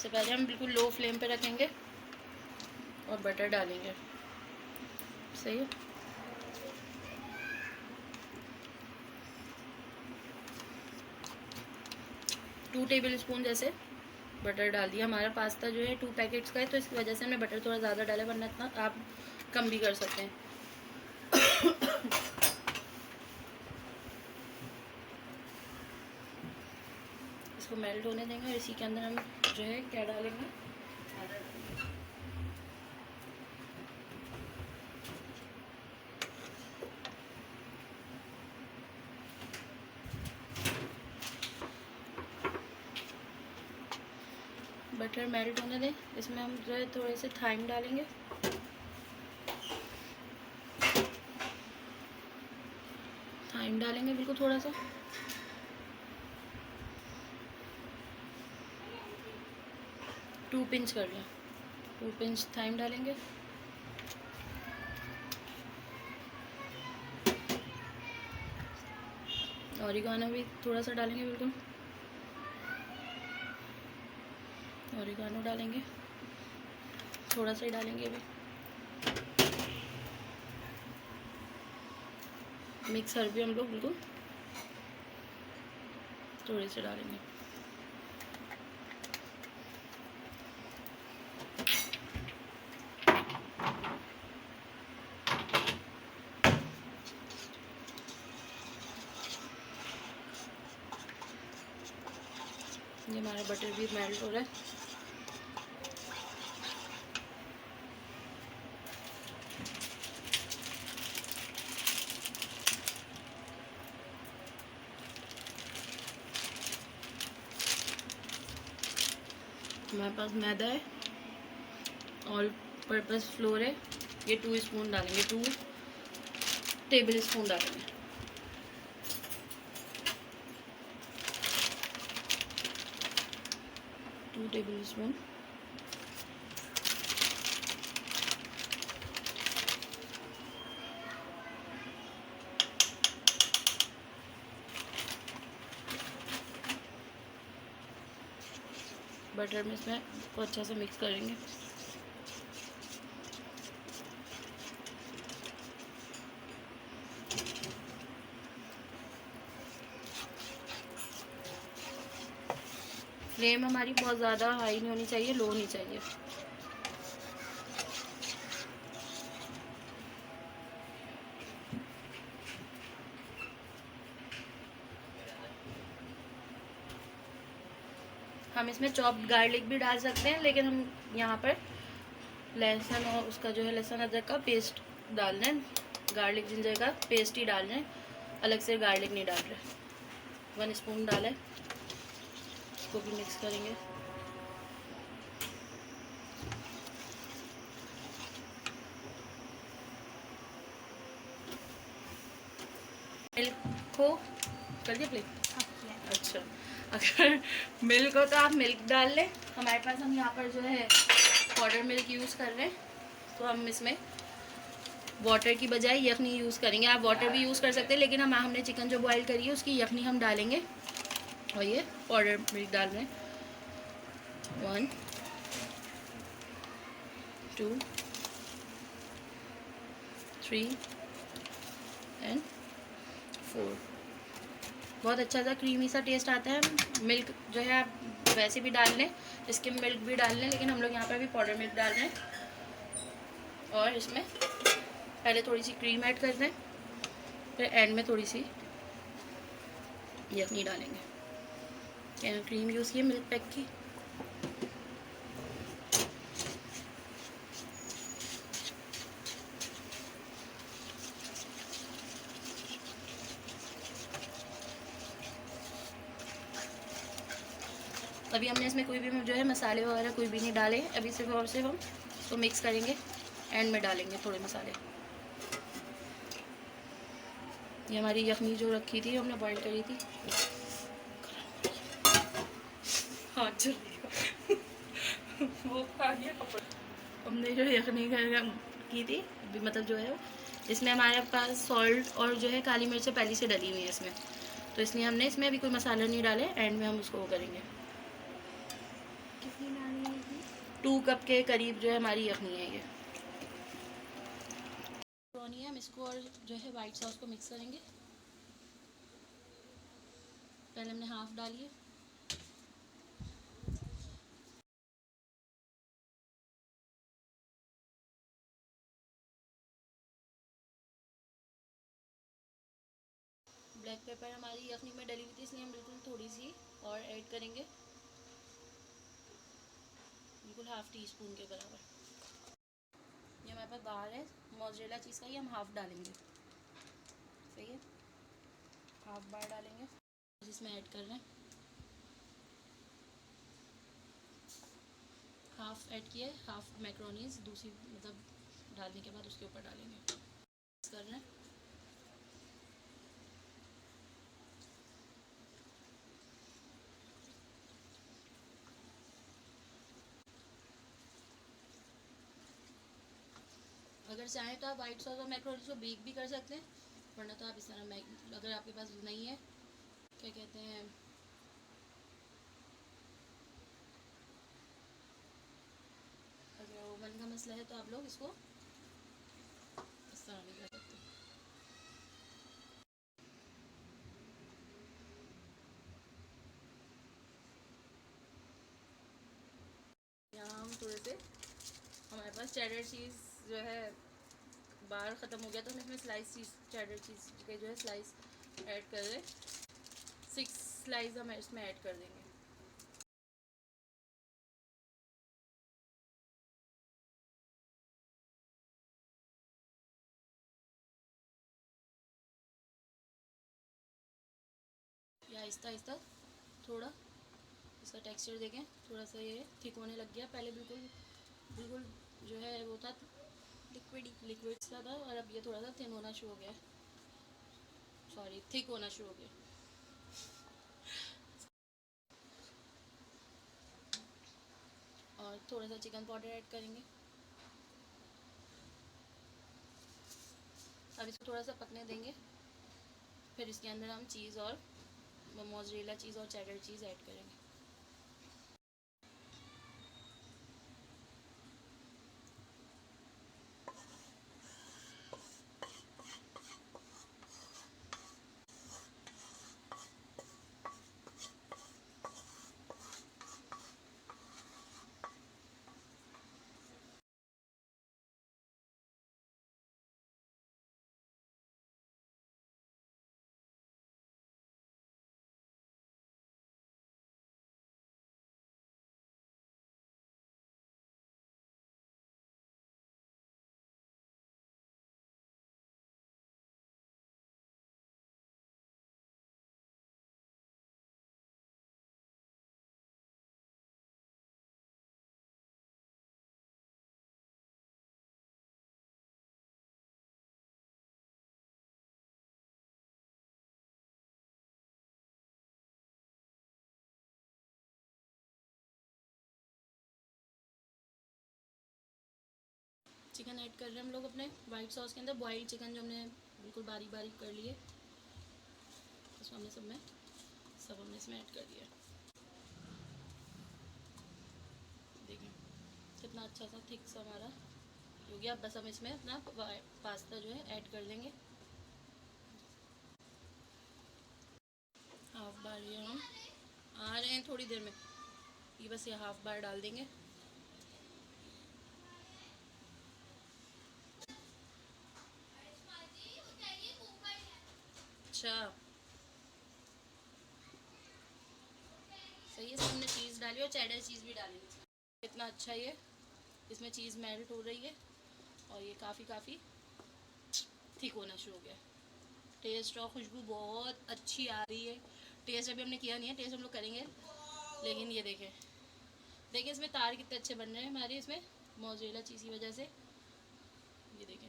सबसे पहले हम बिल्कुल लो फ्लेम पे रखेंगे और बटर डालेंगे। सही है। टू टेबल स्पून जैसे बटर डाल दिया। हमारा पास्ता जो है 2 पैकेट्स का है, तो इसकी वजह से हमने बटर थोड़ा ज़्यादा डाला, वरना इतना आप कम भी कर सकते हैं। इसको मेल्ट होने देंगे और इसी के अंदर हम जो है क्या डालेंगे, बटर मेल्ट होने दें। इसमें हम जो है थोड़े से थाइम डालेंगे, बिल्कुल थोड़ा सा। टू पिंच कर लें, 2 पिंच थाइम डालेंगे। ऑरिगानो भी थोड़ा सा डालेंगे, बिल्कुल ऑरिगानो डालेंगे, थोड़ा सा ही डालेंगे अभी। मिक्स हर्ब भी हम लोग बिल्कुल थोड़े से डालेंगे। ये हमारा बटर भी मेल्ट हो रहा है। हमारे पास मैदा है, ऑल पर्पस फ्लोर है, ये 2 स्पून डालेंगे, 2 टेबल स्पून डालेंगे। Two tablespoon. बटर में इसमें को अच्छा से मिक्स करेंगे। फ्लेम हमारी बहुत ज़्यादा हाई नहीं होनी चाहिए, लो नहीं चाहिए। हम इसमें चॉप्ड गार्लिक भी डाल सकते हैं, लेकिन हम यहाँ पर लहसुन और उसका जो है लहसुन अदरक का पेस्ट डाल दें, गार्लिक जिंजर का पेस्ट ही डाल दें, अलग से गार्लिक नहीं डाल रहे। 1 स्पून डालें, इसको भी मिक्स करेंगे। मिल्क को कर दिया प्लेट। अच्छा, अगर मिल्क हो तो आप मिल्क डाल लें। हमारे पास हम यहाँ पर जो है पाउडर मिल्क यूज़ कर रहे हैं, तो हम इसमें वाटर की बजाय यखनी यूज़ करेंगे। आप वाटर भी यूज़ कर सकते हैं, लेकिन हमने चिकन जो बॉईल करी है उसकी यखनी हम डालेंगे। और ये पाउडर मिल्क डाल रहे हैं। 1 2 3 एंड 4। बहुत अच्छा सा क्रीमी सा टेस्ट आता है। मिल्क जो है आप वैसे भी डाल लें, इसके मिल्क भी डाल लें, लेकिन हम लोग यहाँ पर भी पाउडर मिल्क डाल रहे हैं। और इसमें पहले थोड़ी सी क्रीम ऐड कर दें, फिर एंड में थोड़ी सी यखनी डालेंगे। क्रीम यूज़ की मिल्क पैक की। अभी हमने इसमें कोई भी जो है मसाले वगैरह कोई भी नहीं डाले। अभी सिर्फ और सिर्फ हम इसको मिक्स करेंगे, एंड में डालेंगे थोड़े मसाले। ये हमारी यखनी जो रखी थी हमने बॉईल करी थी। हाँ वो खा गया हमने जो यखनी की थी, मतलब जो है इसमें हमारे पास सॉल्ट और जो है काली मिर्च पहले से डली हुई है इसमें, तो इसलिए हमने इसमें अभी कोई मसाला नहीं डाले। एंड में हम उसको वो करेंगे, कितनी डालनी है? 2 कप के करीब जो है हमारी यखनी है ये। हम इसको और जो है वाइट सॉस को मिक्स करेंगे। पहले हमने हाफ डाली है। ब्लैक पेपर हमारी यखनी में डली हुई थी, इसलिए हम बिल्कुल थोड़ी सी और ऐड करेंगे, बिल्कुल हाफ टी स्पून के बराबर। ये हमारे पास बाहर है मोज़रेला चीज़ का, ये हम हाफ डालेंगे। सही है, हाफ बार डालेंगे, जिसमें ऐड कर रहे हैं। हाफ ऐड किए, हाफ मैक्रोनीज दूसरी मतलब डालने के बाद उसके ऊपर डालेंगे। कर रहे हैं। अगर चाहें तो आप वाइट सॉस और मैक्रोनीज को बेक भी कर सकते हैं, वरना तो आप इस तरह अगर आपके पास नहीं है, क्या कहते हैं, अगर ओवन का मसला है तो आप लोग इसको इस तरह भी कर सकते हैं। यहाँ हम थोड़े से, हमारे पास चेडर चीज़ जो है बाहर ख़त्म हो गया, तो हम इसमें स्लाइस चीज़, चेडर चीज़ के जो है स्लाइस ऐड कर रहे हैं। 6 स्लाइस हम इसमें ऐड कर देंगे। या आहिस्ता आहिस्ता थोड़ा इसका टेक्सचर देखें, थोड़ा सा ये थिक होने लग गया। पहले बिल्कुल बिल्कुल जो है वो था लिक्विड सा था, और अब ये थोड़ा सा थिन होना शुरू हो गया, सॉरी थिक होना शुरू हो गया। और थोड़ा सा चिकन पाउडर ऐड करेंगे। अब इसको थोड़ा सा पकने देंगे, फिर इसके अंदर हम चीज़ और मोज़रेला चीज़ और चेडर चीज़ ऐड करेंगे। चिकन ऐड कर रहे हैं हम लोग अपने वाइट सॉस के अंदर। बॉइल्ड चिकन जो हमने बिल्कुल बारीक बारीक कर लिए, उसको हमने सब हमने इसमें ऐड कर दिया। देखिए कितना अच्छा सा थिक सा हमारा हो गया। बस हम इसमें अपना पास्ता जो है ऐड कर देंगे। हाफ बार ये हम आ रहे हैं थोड़ी देर में, ये बस ये हाफ बार डाल देंगे। अच्छा सही है, हमने चीज़ डाली और चेडर चीज़ भी डाली। कितना अच्छा ये इसमें चीज़ मेल्ट हो रही है, और ये काफ़ी थिक होना शुरू हो गया। टेस्ट और खुशबू बहुत अच्छी आ रही है। टेस्ट अभी हमने किया नहीं है, टेस्ट हम लोग करेंगे, लेकिन ये देखें देखिए इसमें तार कितने अच्छे बन रहे हैं हमारे इसमें मोज़रेला चीज़ की वजह से। ये देखें